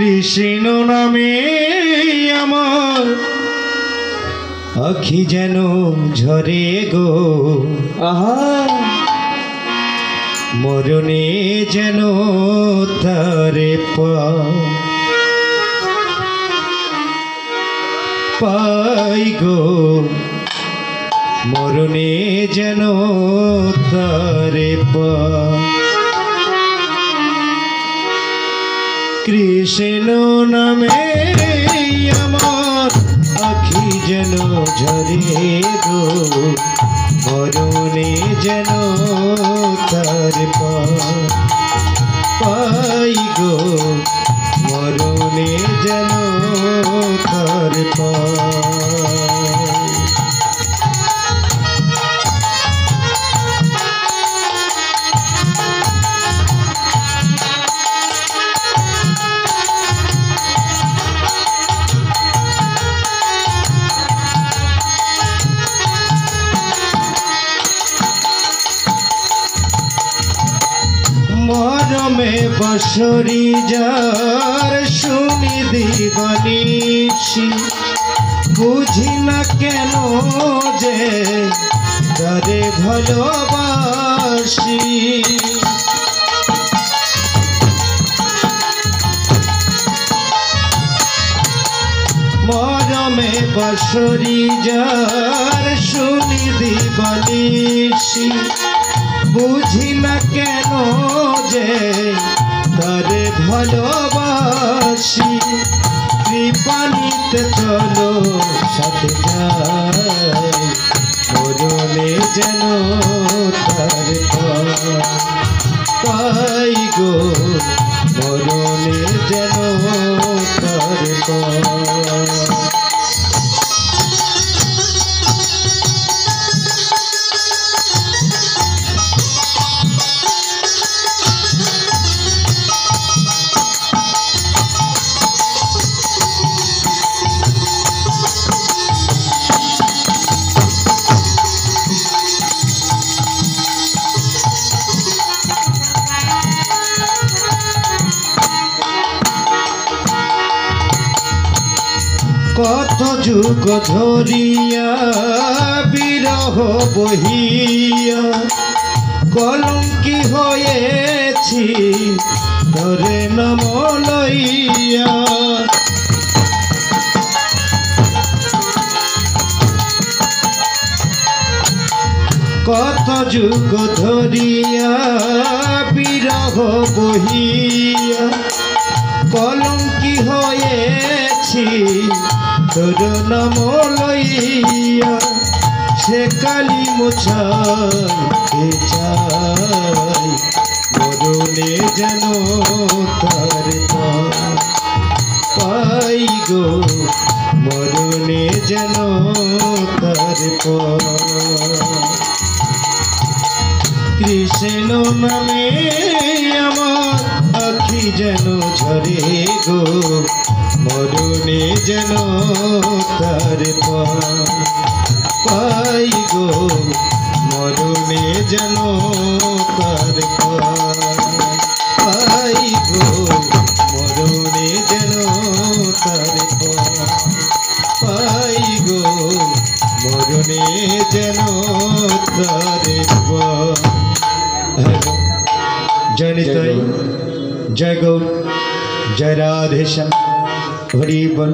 কৃষ্ণ নামে আমার আখি যেন ঝরে গো, আহা মরণে যেন তারে পাই গো, মরণে যেন তারে কৃষ্ণ নামে আমার আখি যেন ঝরে গো, মরণে যেন তারে পাই গো, মরণে যেন তারে মরমে বসরি যার শুনি দিবানিশি, বুঝি না কেন যে তারে ভালোবাসি। মরমে বসরি যার শুনি দিবানিশি, বুঝি না কেন যে তারে ভালোবাসি। কৃপানিতে চলো সাথে যাই, মরণে যেন তারে পাই গো, মরণে যেন তারে কত যুগ ধরিয়া বিরহ বহিয়া কলঙ্কি হয়েছি ধরে নাম লইয়া। কত যুগ ধরিয়া বিরহ বহিয়া কলঙ্কি হয়েছি তোর নাম লইয়া। সে কালি মোছাই চাই, মরণে যেন তার পাই গো, মরণে যেন তার কৃষ্ণ নামে আমার আখি যেন ঝরে গো, মরণে যেন তার পাই গো, মরণে যেন তার পাই গো, মরণে যেন তার পাই গো, মরণে যেন তার জয় নিতাই, জয় গৌর, জয় রাধেশ্যাম, হরি বল।